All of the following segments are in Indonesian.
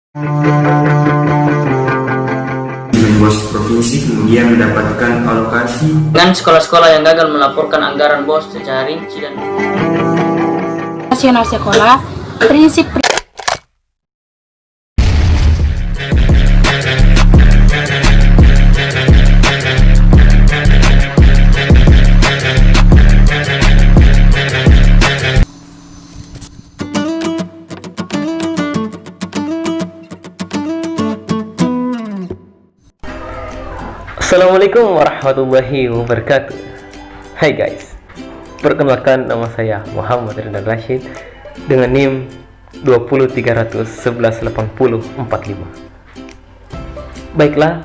Bos provinsi kemudian mendapatkan alokasi dengan sekolah-sekolah yang gagal melaporkan anggaran BOS secara rinci dan nasional sekolah. Prinsip Assalamualaikum warahmatullahi wabarakatuh. Hai guys, perkenalkan nama saya Muhammad Ridwan Rashid dengan NIM 203118045. Baiklah,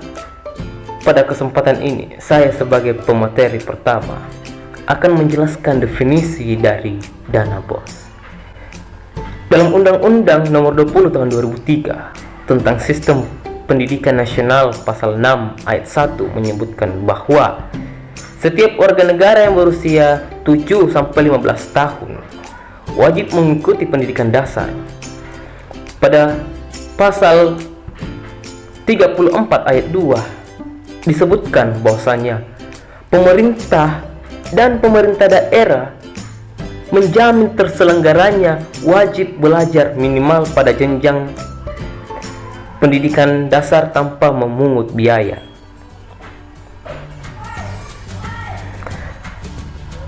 pada kesempatan ini saya sebagai pemateri pertama akan menjelaskan definisi dari dana BOS. Dalam Undang-Undang Nomor 20 Tahun 2003 tentang Sistem Pendidikan Nasional pasal 6 ayat 1 menyebutkan bahwa setiap warga negara yang berusia 7 sampai 15 tahun wajib mengikuti pendidikan dasar. Pada pasal 34 ayat 2 disebutkan bahwasanya pemerintah dan pemerintah daerah menjamin terselenggaranya wajib belajar minimal pada jenjang pendidikan dasar tanpa memungut biaya.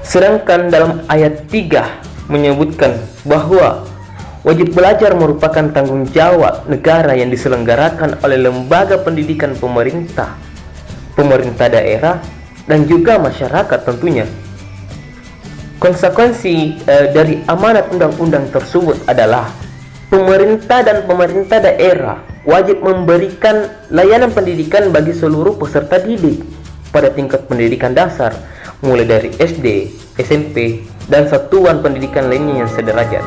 Sedangkan dalam ayat 3 menyebutkan bahwa wajib belajar merupakan tanggung jawab negara yang diselenggarakan oleh lembaga pendidikan pemerintah, pemerintah daerah, dan juga masyarakat tentunya. Konsekuensi dari amanat undang-undang tersebut adalah pemerintah dan pemerintah daerah wajib memberikan layanan pendidikan bagi seluruh peserta didik pada tingkat pendidikan dasar, mulai dari SD, SMP, dan satuan pendidikan lainnya yang sederajat.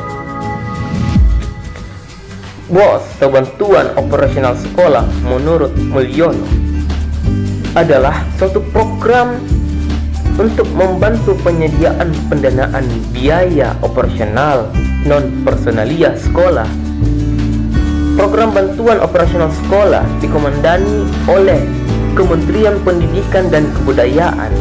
BOS atau Bantuan Operasional Sekolah menurut Mulyono adalah suatu program untuk membantu penyediaan pendanaan biaya operasional non-personalia sekolah. Program bantuan operasional sekolah dikomandani oleh Kementerian Pendidikan dan Kebudayaan,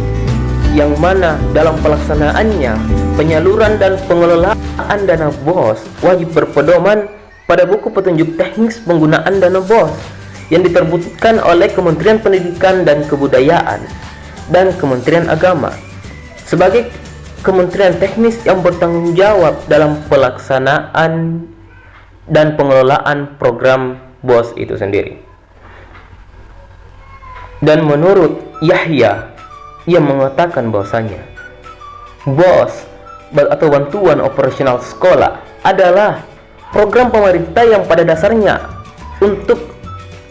yang mana dalam pelaksanaannya penyaluran dan pengelolaan dana BOS wajib berpedoman pada buku petunjuk teknis penggunaan dana BOS yang diterbitkan oleh Kementerian Pendidikan dan Kebudayaan dan Kementerian Agama sebagai kementerian teknis yang bertanggung jawab dalam pelaksanaan dan pengelolaan program BOS itu sendiri. Dan menurut Yahya, ia mengatakan bahwasanya BOS atau Bantuan Operasional Sekolah adalah program pemerintah yang pada dasarnya untuk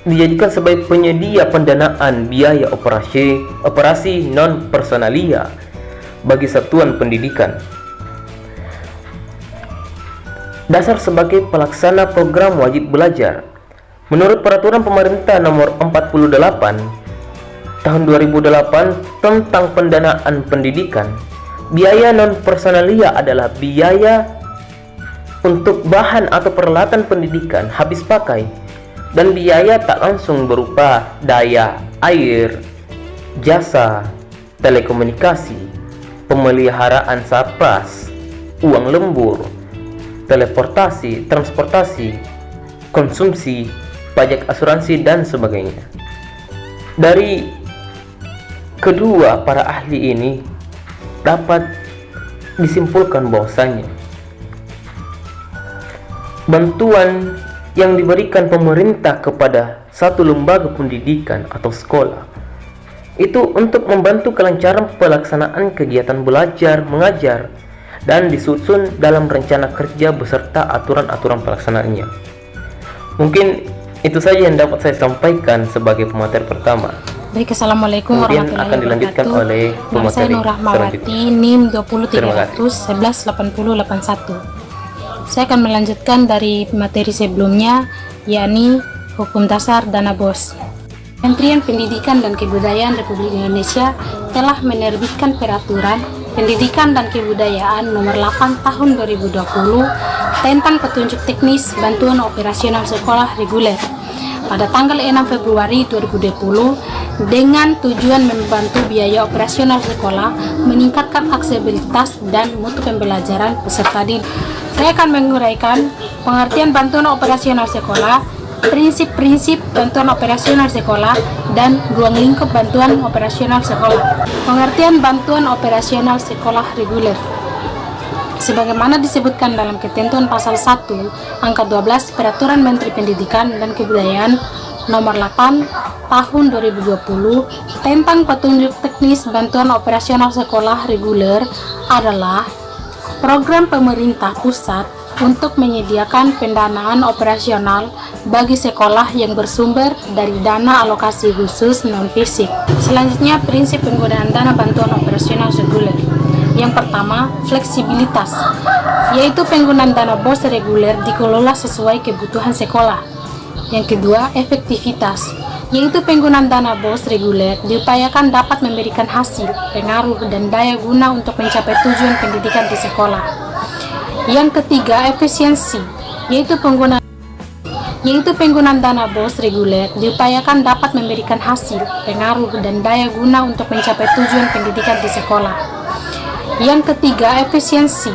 dijadikan sebagai penyedia pendanaan biaya operasi non-personalia bagi satuan pendidikan. Dasar sebagai pelaksana program wajib belajar. Menurut Peraturan Pemerintah Nomor 48 Tahun 2008 tentang pendanaan pendidikan, biaya non-personalia adalah biaya untuk bahan atau peralatan pendidikan habis pakai dan biaya tak langsung berupa daya, air, jasa, telekomunikasi, pemeliharaan sapras, uang lembur, teleportasi, transportasi, konsumsi, pajak asuransi, dan sebagainya. Dari kedua para ahli ini dapat disimpulkan bahwasanya bantuan yang diberikan pemerintah kepada satu lembaga pendidikan atau sekolah itu untuk membantu kelancaran pelaksanaan kegiatan belajar mengajar dan disusun dalam rencana kerja beserta aturan-aturan pelaksanaannya. Mungkin itu saja yang dapat saya sampaikan sebagai pemateri pertama. Baik, assalamualaikum Kemudian warahmatullahi akan dilanjutkan wabarakatuh. oleh Nama saya pemateri Nur Rahmawati, NIM 203118081. Saya akan melanjutkan dari materi sebelumnya, yakni Hukum Dasar Dana BOS. Kementerian Pendidikan dan Kebudayaan Republik Indonesia telah menerbitkan Peraturan Pendidikan dan Kebudayaan Nomor 8 Tahun 2020 tentang petunjuk teknis bantuan operasional sekolah reguler pada tanggal 6 Februari 2020 dengan tujuan membantu biaya operasional sekolah, meningkatkan aksesibilitas dan mutu pembelajaran peserta didik. Saya akan menguraikan pengertian bantuan operasional sekolah, prinsip-prinsip bantuan operasional sekolah, dan ruang lingkup bantuan operasional sekolah. Pengertian bantuan operasional sekolah reguler. Sebagaimana disebutkan dalam ketentuan pasal 1 angka 12 Peraturan Menteri Pendidikan dan Kebudayaan nomor 8 tahun 2020 tentang petunjuk teknis bantuan operasional sekolah reguler adalah program pemerintah pusat untuk menyediakan pendanaan operasional bagi sekolah yang bersumber dari dana alokasi khusus non-fisik. Selanjutnya, prinsip penggunaan dana bantuan operasional reguler. Yang pertama, fleksibilitas, yaitu penggunaan dana BOS reguler dikelola sesuai kebutuhan sekolah. Yang kedua, efektivitas, yaitu penggunaan dana BOS reguler diupayakan dapat memberikan hasil, pengaruh, dan daya guna untuk mencapai tujuan pendidikan di sekolah. Yang ketiga, efisiensi, yaitu penggunaan dana BOS reguler diupayakan dapat memberikan hasil, pengaruh, dan daya guna untuk mencapai tujuan pendidikan di sekolah. Yang ketiga, efisiensi,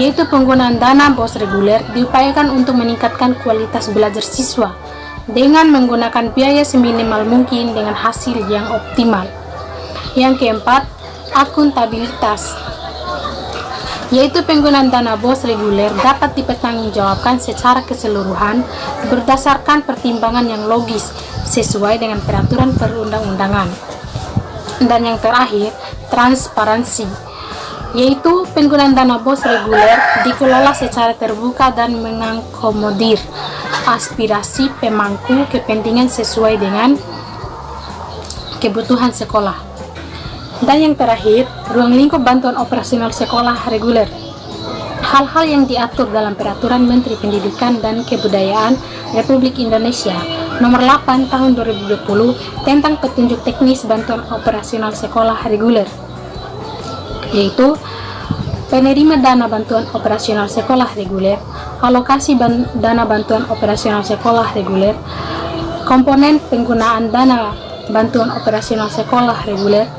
yaitu penggunaan dana BOS reguler diupayakan untuk meningkatkan kualitas belajar siswa dengan menggunakan biaya seminimal mungkin dengan hasil yang optimal. Yang keempat, akuntabilitas, yaitu penggunaan dana BOS reguler dapat dipertanggungjawabkan secara keseluruhan berdasarkan pertimbangan yang logis sesuai dengan peraturan perundang-undangan. Dan yang terakhir, transparansi, yaitu penggunaan dana BOS reguler dikelola secara terbuka dan mengakomodir aspirasi pemangku kepentingan sesuai dengan kebutuhan sekolah. Dan yang terakhir, ruang lingkup bantuan operasional sekolah reguler. Hal-hal yang diatur dalam Peraturan Menteri Pendidikan dan Kebudayaan Republik Indonesia nomor 8 tahun 2020 tentang petunjuk teknis bantuan operasional sekolah reguler, yaitu penerima dana bantuan operasional sekolah reguler, alokasi dana bantuan operasional sekolah reguler, komponen penggunaan dana bantuan operasional sekolah reguler,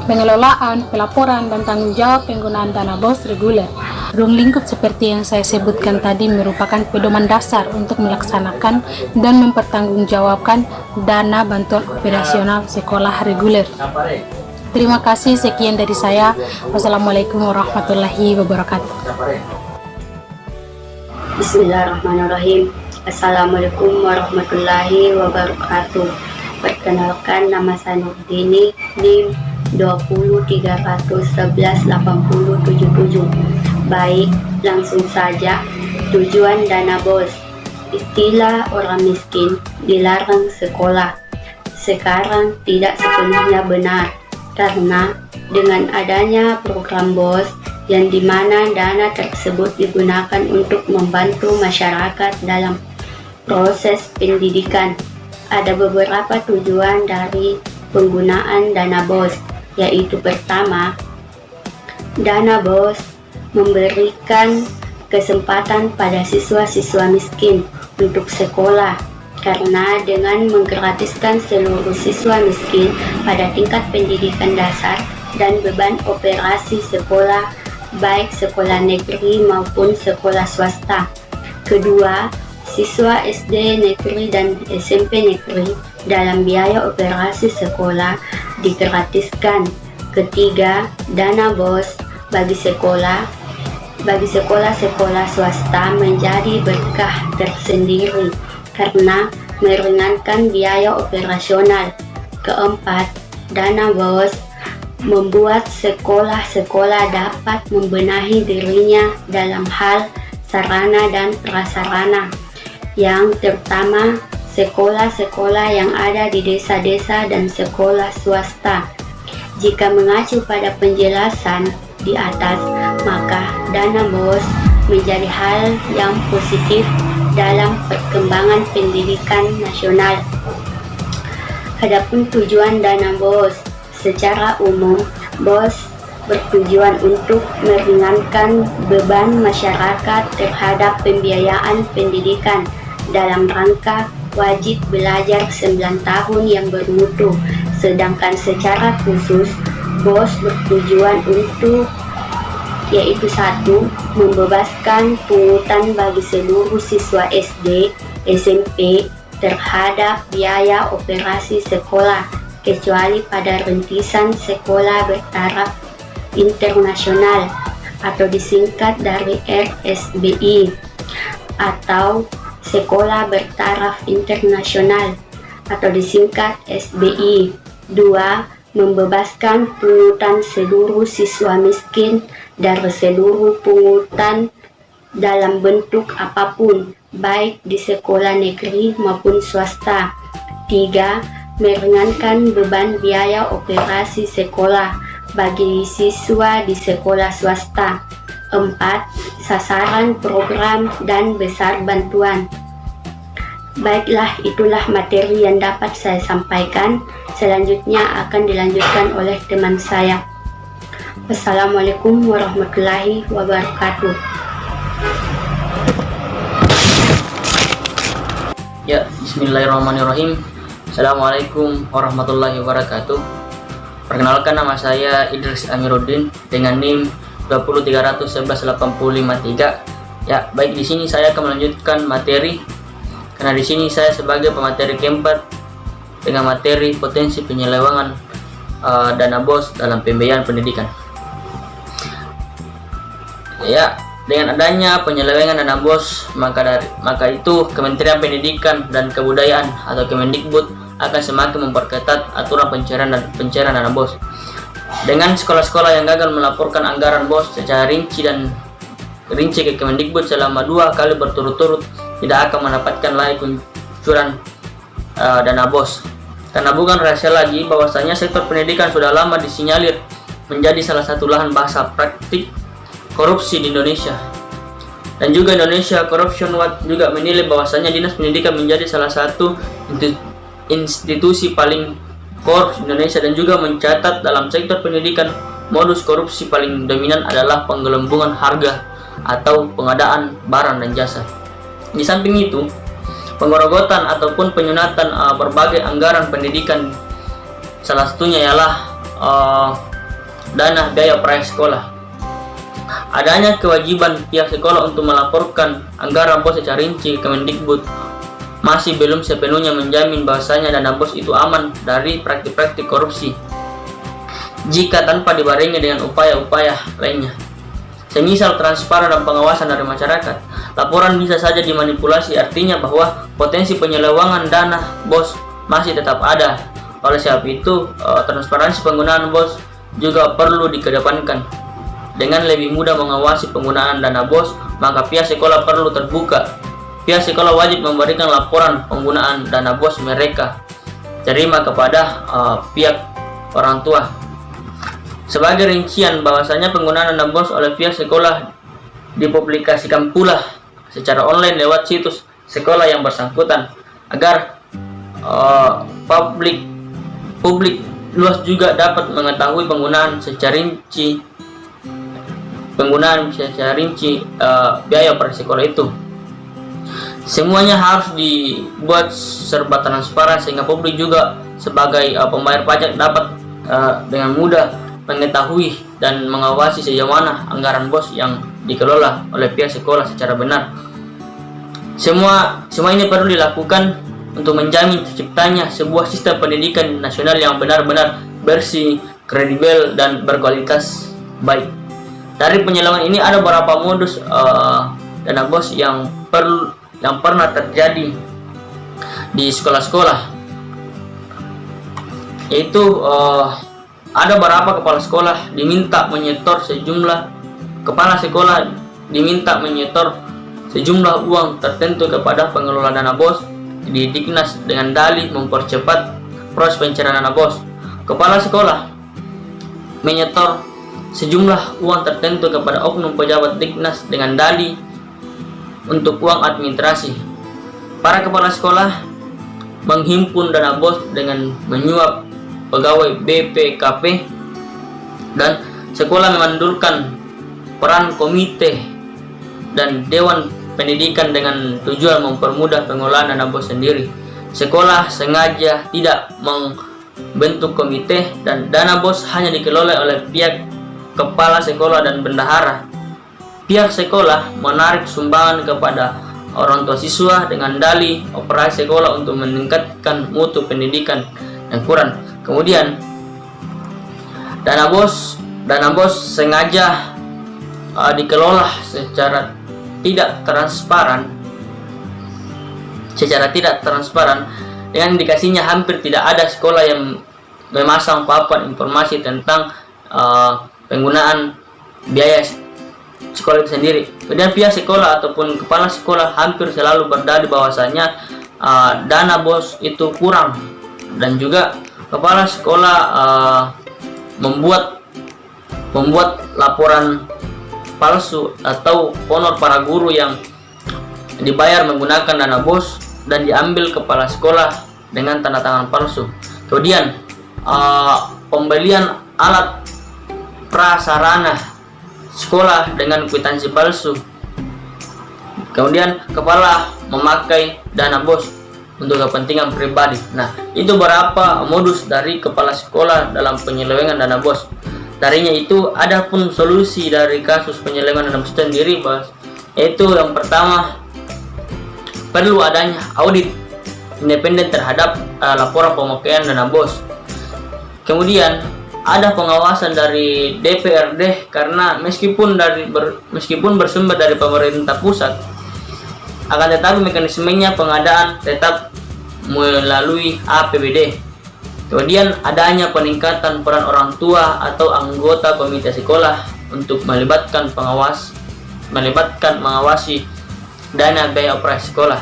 pengelolaan, pelaporan, dan tanggung jawab penggunaan dana BOS reguler. Ruang lingkup seperti yang saya sebutkan tadi merupakan pedoman dasar untuk melaksanakan dan mempertanggungjawabkan dana bantuan operasional sekolah reguler. Terima kasih, sekian dari saya. Wassalamualaikum warahmatullahi wabarakatuh. Bismillahirrahmanirrahim. Assalamualaikum warahmatullahi wabarakatuh. Perkenalkan, nama saya Nurdini, NIM 2030118077. Baik, langsung saja. Tujuan dana BOS. Istilah orang miskin dilarang sekolah sekarang tidak sepenuhnya benar, karena dengan adanya program BOS yang dimana dana tersebut digunakan untuk membantu masyarakat dalam proses pendidikan. Ada beberapa tujuan dari penggunaan dana BOS, yaitu pertama, dana BOS memberikan kesempatan pada siswa-siswa miskin untuk sekolah, karena dengan menggratiskan seluruh siswa miskin pada tingkat pendidikan dasar dan beban operasi sekolah, baik sekolah negeri maupun sekolah swasta. Kedua, siswa SD negeri dan SMP negeri dalam biaya operasi sekolah digratiskan. Ketiga, dana BOS bagi sekolah-sekolah swasta menjadi berkah tersendiri karena meringankan biaya operasional. Keempat, dana BOS membuat sekolah-sekolah dapat membenahi dirinya dalam hal sarana dan prasarana, yang terutama sekolah-sekolah yang ada di desa-desa dan sekolah swasta. Jika mengacu pada penjelasan di atas, maka dana BOS menjadi hal yang positif dalam perkembangan pendidikan nasional. Adapun tujuan dana BOS, secara umum BOS bertujuan untuk meringankan beban masyarakat terhadap pembiayaan pendidikan dalam rangka wajib belajar 9 tahun yang bermutu. Sedangkan secara khusus, BOS bertujuan untuk yaitu 1. Membebaskan pungutan bagi seluruh siswa SD, SMP terhadap biaya operasi sekolah, kecuali pada rintisan sekolah bertaraf internasional atau disingkat dari RSBI, atau sekolah bertaraf internasional atau disingkat SBI. 2. Membebaskan pungutan seluruh siswa miskin dari seluruh pungutan dalam bentuk apapun, baik di sekolah negeri maupun swasta. 3. Meringankan beban biaya operasi sekolah bagi siswa di sekolah swasta. 4. Sasaran program dan besar bantuan. Baiklah, itulah materi yang dapat saya sampaikan. Selanjutnya akan dilanjutkan oleh teman saya. Wassalamualaikum warahmatullahi wabarakatuh. Ya, bismillahirrahmanirrahim. Assalamualaikum warahmatullahi wabarakatuh. Perkenalkan, nama saya Idris Amiruddin dengan NIM 203118553. Ya, baik, di sini saya akan melanjutkan materi karena di sini saya sebagai pemateri keempat dengan materi potensi penyelewengan dana BOS dalam pembiayaan pendidikan. Ya, dengan adanya penyelewengan dana BOS, maka itu Kementerian Pendidikan dan Kebudayaan atau Kemendikbud akan semakin memperketat aturan pencairan dana BOS. Dengan sekolah-sekolah yang gagal melaporkan anggaran BOS secara rinci ke Kemendikbud selama 2 kali berturut-turut tidak akan mendapatkan lagi kucuran dana BOS. Karena bukan rahasia lagi bahwasanya sektor pendidikan sudah lama disinyalir menjadi salah satu lahan basah praktik korupsi di Indonesia. Dan juga Indonesia Corruption Watch juga menilai bahwasanya Dinas Pendidikan menjadi salah satu institusi paling korup di Indonesia, dan juga mencatat dalam sektor pendidikan modus korupsi paling dominan adalah penggelembungan harga atau pengadaan barang dan jasa. Di samping itu, pengerogotan ataupun penyunatan berbagai anggaran pendidikan, salah satunya ialah dana biaya prasekolah. Adanya kewajiban pihak sekolah untuk melaporkan anggaran BOS secara rinci ke Kemendikbud masih belum sepenuhnya menjamin bahwasanya dana BOS itu aman dari praktik-praktik korupsi jika tanpa dibarengi dengan upaya-upaya lainnya. Semisal transparan dan pengawasan dari masyarakat, laporan bisa saja dimanipulasi, artinya bahwa potensi penyelewengan dana BOS masih tetap ada. Oleh sebab itu, transparansi penggunaan BOS juga perlu dikedepankan. Dengan lebih mudah mengawasi penggunaan dana BOS, maka pihak sekolah perlu terbuka. Pihak sekolah wajib memberikan laporan penggunaan dana BOS mereka terima kepada pihak orang tua. Sebagai rincian bahwasanya penggunaan dana BOS oleh pihak sekolah dipublikasikan pula secara online lewat situs sekolah yang bersangkutan agar publik luas juga dapat mengetahui penggunaan secara rinci biaya per sekolah itu. Semuanya harus dibuat serba transparan sehingga publik juga sebagai pembayar pajak dapat dengan mudah mengetahui dan mengawasi sejauh mana anggaran BOS yang dikelola oleh pihak sekolah secara benar. Semua ini perlu dilakukan untuk menjamin terciptanya sebuah sistem pendidikan nasional yang benar-benar bersih, kredibel, dan berkualitas baik. Dari penyelewengan ini ada beberapa modus dana BOS yang pernah terjadi di sekolah-sekolah, yaitu ada beberapa kepala sekolah diminta menyetor sejumlah uang tertentu kepada pengelola dana BOS di Diknas dengan dalih mempercepat proses pencairan dana BOS. Kepala sekolah menyetor sejumlah uang tertentu kepada oknum pejabat Diknas dengan dalih untuk uang administrasi. Para kepala sekolah menghimpun dana BOS dengan menyuap pegawai BPKP dan sekolah memandulkan peran komite dan dewan pendidikan dengan tujuan mempermudah pengelolaan dana BOS sendiri. Sekolah sengaja tidak membentuk komite dan dana BOS hanya dikelola oleh pihak kepala sekolah dan bendahara. Pihak sekolah menarik sumbangan kepada orang tua siswa dengan dalih operasi sekolah untuk meningkatkan mutu pendidikan yang kurang. Kemudian dana BOS sengaja dikelola secara tidak transparan dengan indikasinya hampir tidak ada sekolah yang memasang papan informasi tentang penggunaan biaya sekolah itu sendiri. Kemudian pihak sekolah ataupun kepala sekolah hampir selalu berdalih bahwasanya dana BOS itu kurang, dan juga kepala sekolah membuat laporan palsu atau honor para guru yang dibayar menggunakan dana BOS dan diambil kepala sekolah dengan tanda tangan palsu. Kemudian pembelian alat prasarana sekolah dengan kwitansi palsu. Kemudian kepala memakai dana BOS untuk kepentingan pribadi. Nah, itu beberapa modus dari kepala sekolah dalam penyelewengan dana BOS. Darinya itu ada pun solusi dari kasus penyelewengan dana BOS sendiri, yaitu yang pertama, perlu adanya audit independen terhadap laporan pemakaian dana BOS. Kemudian ada pengawasan dari DPRD, karena meskipun bersumber dari pemerintah pusat, akan tetapi mekanismenya pengadaan tetap melalui APBD. Kemudian adanya peningkatan peran orang tua atau anggota komite sekolah untuk mengawasi dana biaya operasi sekolah.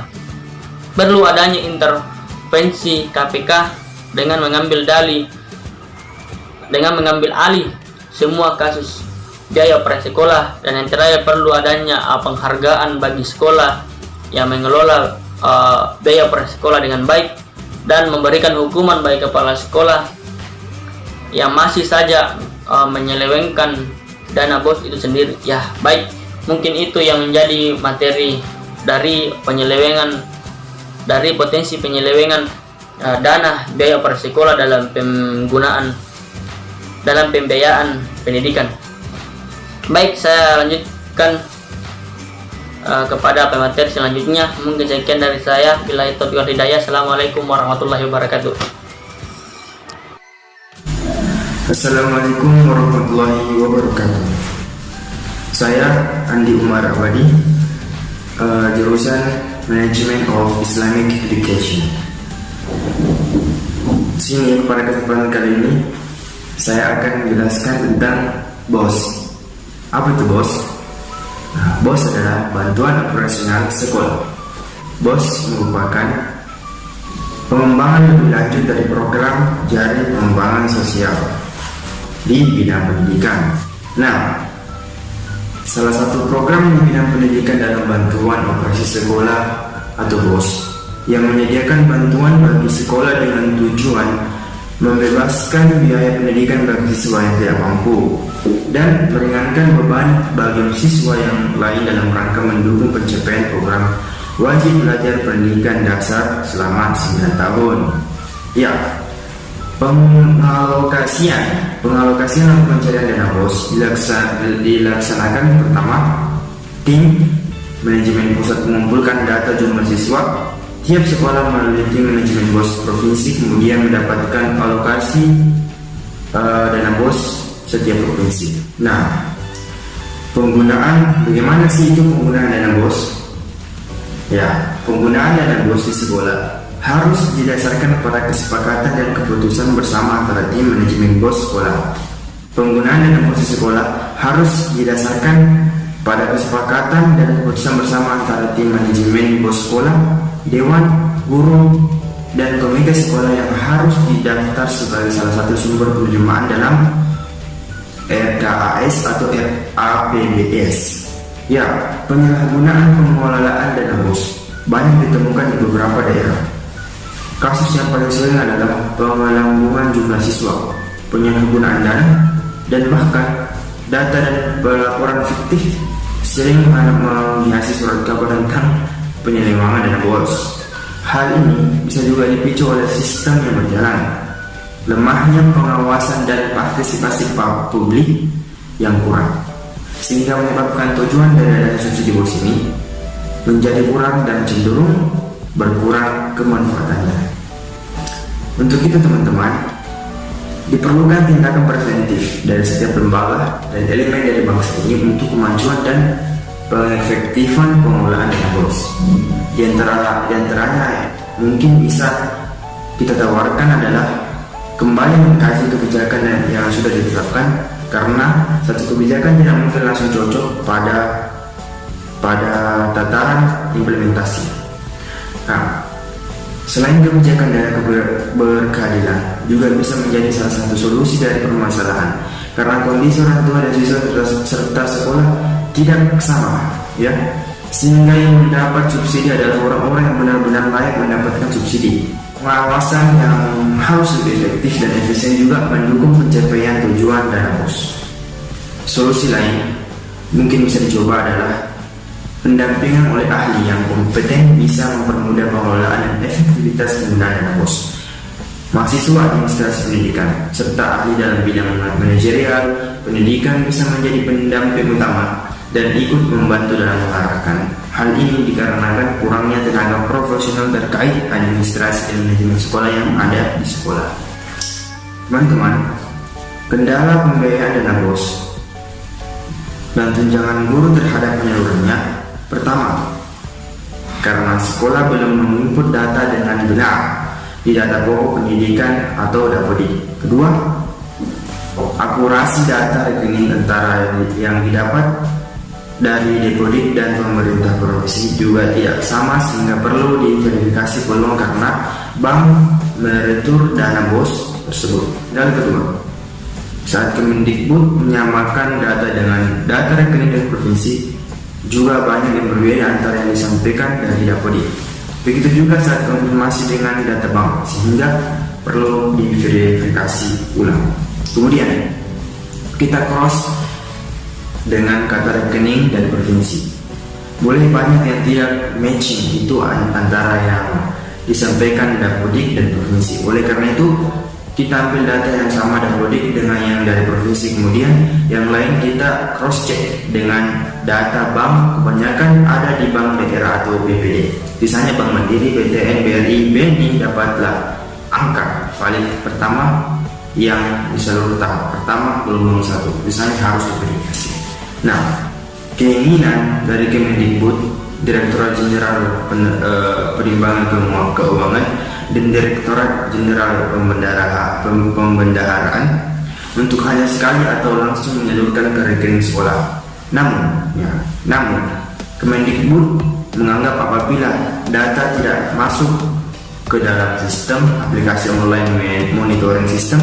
Perlu adanya intervensi KPK dengan mengambil alih semua kasus biaya operasi sekolah, dan yang terakhir perlu adanya penghargaan bagi sekolah yang mengelola biaya operasi sekolah dengan baik dan memberikan hukuman bagi kepala sekolah yang masih saja menyelewengkan dana BOS itu sendiri. Ya, baik, mungkin itu yang menjadi materi dari potensi penyelewengan dana biaya operasi sekolah dalam pembiayaan pendidikan. Baik, saya lanjutkan kepada pemateri selanjutnya. Mungkin sekian dari saya. Billahi taufiq wal hidayah. Assalamualaikum warahmatullahi wabarakatuh. Assalamualaikum warahmatullahi wabarakatuh. Saya Andi Umar Abadi, jurusan Management of Islamic Education. Sini pada kesempatan kali ini saya akan menjelaskan tentang BOS. Apa itu BOS? Nah, BOS adalah bantuan operasional sekolah. BOS merupakan pengembangan lebih lanjut dari program jaring pengembangan sosial di bidang pendidikan. Nah, salah satu program di bidang pendidikan dalam bantuan operasi sekolah atau BOS yang menyediakan bantuan bagi sekolah dengan tujuan membebaskan biaya pendidikan bagi siswa yang tidak mampu dan meringankan beban bagi siswa yang lain dalam rangka mendukung pencapaian program wajib belajar pendidikan dasar selama 9 tahun. Ya, pengalokasian atau pencarian dana BOS dilaksanakan pertama, tim manajemen pusat mengumpulkan data jumlah siswa. Tiap sekolah melalui tim manajemen BOS provinsi kemudian mendapatkan alokasi dana BOS setiap provinsi. Nah, bagaimana sih itu penggunaan dana BOS? Ya, penggunaan dana BOS di sekolah harus didasarkan pada kesepakatan dan keputusan bersama antara tim manajemen BOS sekolah. Penggunaan dana BOS di sekolah harus didasarkan pada kesepakatan dan keputusan bersama antara tim manajemen BOS sekolah, dewan guru, dan komite sekolah yang harus didaftar sebagai salah satu sumber penerimaan dalam RKAS atau RAPBS. Ya, penyalahgunaan pengelolaan dana BOS banyak ditemukan di beberapa daerah. Kasus yang paling sering adalah pengelambungan jumlah siswa, penyalahgunaan dana, dan bahkan data dan pelaporan fiktif sering menghiasi surat kabar tentang penyelewengan dana BOS. Hal ini bisa juga dipicu oleh sistem yang berjalan, lemahnya pengawasan dan partisipasi publik yang kurang, sehingga menyebabkan tujuan dari dana subsidi BOS ini menjadi kurang dan cenderung berkurang kemanfaatannya. Untuk itu teman-teman, diperlukan tindakan preventif dari setiap lembaga dan elemen dari bangsa ini untuk kemajuan dan pengefektifan pengelolaan dana BOS. Di antaranya mungkin bisa kita tawarkan adalah kembali mengkaji kebijakan yang sudah ditetapkan, karena satu kebijakan tidak mungkin langsung cocok pada tataran implementasi. Nah, selain kebijakan dana berkeadilan juga bisa menjadi salah satu solusi dari permasalahan, karena kondisi orang tua dan siswa serta sekolah tidak sama, ya, sehingga yang mendapat subsidi adalah orang-orang yang benar-benar layak mendapatkan subsidi. Pengawasan yang harus lebih efektif dan efisien juga mendukung pencapaian tujuan dana BOS. Solusi lain mungkin bisa dicoba adalah pendampingan oleh ahli yang kompeten bisa mempermudah pengelolaan dan efektivitas penggunaan dana BOS. Mahasiswa administrasi pendidikan serta ahli dalam bidang manajerial pendidikan bisa menjadi pendamping utama dan ikut membantu dalam mengarahkan. Hal ini dikarenakan kurangnya tenaga profesional terkait administrasi dan manajemen sekolah yang ada di sekolah. Teman-teman, kendala pembiayaan dana BOS dan tunjangan guru terhadap penyalurannya. Pertama, karena sekolah belum menginput data dengan benar di data pokok pendidikan atau Dapodik. Kedua, akurasi data rekening antara yang didapat dari Dapodik dan pemerintah provinsi juga tidak sama, sehingga perlu diverifikasi peluang karena bank meretur dana BOS tersebut. Dan kedua, saat Kemendikbud menyamakan data dengan data rekening dari provinsi, juga banyak yang berbeda antara yang disampaikan dari Dapodik. Begitu juga saat konfirmasi dengan data bank, sehingga perlu diverifikasi ulang. Kemudian kita cross dengan kata rekening dari provinsi. Boleh banyak yang tidak matching itu antara yang disampaikan Dapodik dan provinsi. Oleh karena itu, kita ambil data yang sama Dapodik dengan yang dari provinsi, kemudian yang lain kita cross check dengan data bank. Kebanyakan ada di bank daerah atau BPD. Misalnya Bank Mandiri, BTN, BRI, BNI dapatlah angka valid pertama yang di seluruh tahap pertama gelombang 1. Misalnya harus diverifikasi. Nah, keinginan dari Kemendikbud, Direktorat Jenderal Perimbangan Keuangan dan Direktorat Jenderal Pembendaharaan untuk hanya sekali atau langsung menyalurkan ke rekening sekolah. Namun Kemendikbud menganggap apabila data tidak masuk ke dalam sistem aplikasi online monitoring sistem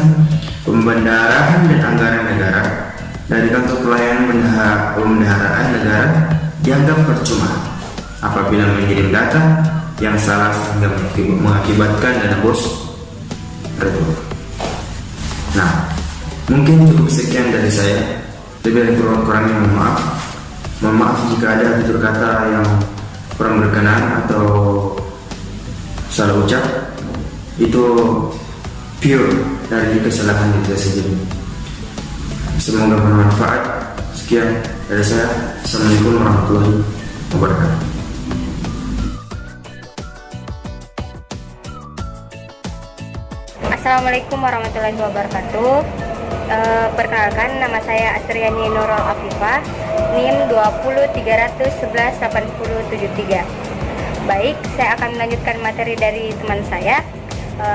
pembendaharaan dan anggaran negara dari kantor pelayanan pembendaharaan negara dianggap percuma apabila mengirim data yang salah sehingga mengakibatkan dana BOS retur. Nah, mungkin cukup sekian dari saya. Lebih dari kurang-kurangnya mohon maaf jika ada tutur kata yang kurang berkenan atau salah ucap. Itu pure dari kesalahan diri saya sendiri. Semoga bermanfaat. Sekian dari saya. Assalamualaikum warahmatullahi wabarakatuh. Assalamualaikum warahmatullahi wabarakatuh. Perkenalkan, nama saya Astriani Nurul Afifah, NIM 203118073. Baik, saya akan melanjutkan materi dari teman saya.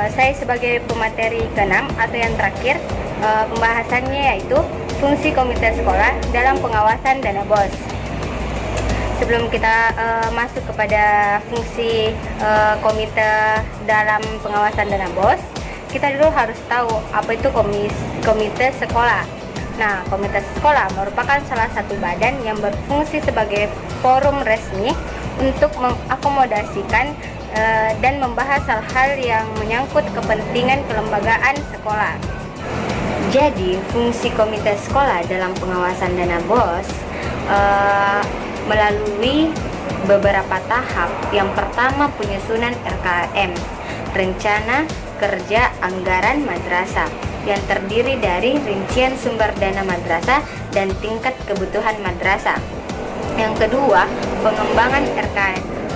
Saya sebagai pemateri ke-6 atau yang terakhir, pembahasannya yaitu fungsi komite sekolah dalam pengawasan dana BOS. Sebelum kita masuk kepada fungsi komite dalam pengawasan dana BOS, kita dulu harus tahu apa itu komite sekolah. Nah, komite sekolah merupakan salah satu badan yang berfungsi sebagai forum resmi untuk mengakomodasikan dan membahas hal-hal yang menyangkut kepentingan kelembagaan sekolah. Jadi, fungsi komite sekolah dalam pengawasan dana BOS melalui beberapa tahap. Yang pertama, penyusunan RKM, Rencana Kerja Anggaran Madrasah, yang terdiri dari rincian sumber dana madrasah dan tingkat kebutuhan madrasah. Yang kedua, pengembangan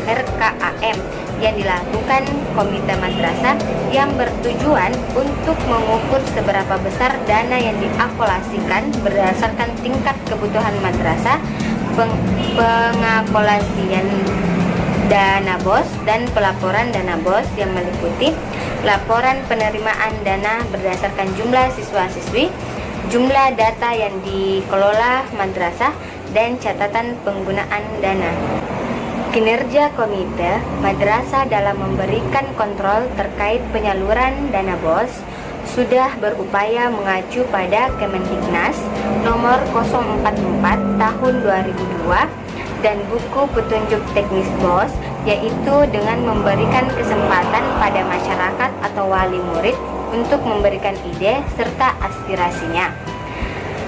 RKAM yang dilakukan komite madrasah yang bertujuan untuk mengukur seberapa besar dana yang diakulasikan berdasarkan tingkat kebutuhan madrasah, pengakulasian dana BOS dan pelaporan dana BOS yang meliputi laporan penerimaan dana berdasarkan jumlah siswa-siswi, jumlah data yang dikelola madrasah, dan catatan penggunaan dana. Kinerja komite madrasah dalam memberikan kontrol terkait penyaluran dana BOS sudah berupaya mengacu pada Kemendiknas nomor 044 tahun 2002 dan buku petunjuk teknis BOS, yaitu dengan memberikan kesempatan pada masyarakat atau wali murid untuk memberikan ide serta aspirasinya.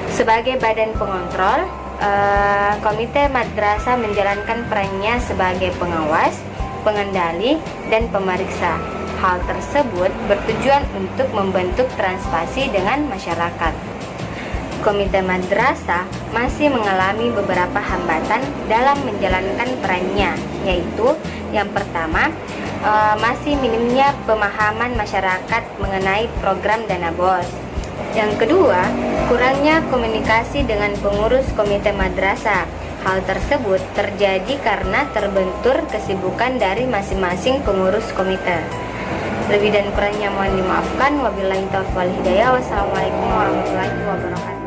Sebagai badan pengontrol, komite madrasah menjalankan perannya sebagai pengawas, pengendali, dan pemeriksa. Hal tersebut bertujuan untuk membentuk transparansi dengan masyarakat. Komite madrasah masih mengalami beberapa hambatan dalam menjalankan perannya, yaitu yang pertama, masih minimnya pemahaman masyarakat mengenai program dana BOS. Yang kedua, kurangnya komunikasi dengan pengurus komite madrasah. Hal tersebut terjadi karena terbentur kesibukan dari masing-masing pengurus komite. Lebih dan kurangnya mohon dimaafkan. Wabillahi taufiq wal hidayah. Wassalamualaikum warahmatullahi wabarakatuh.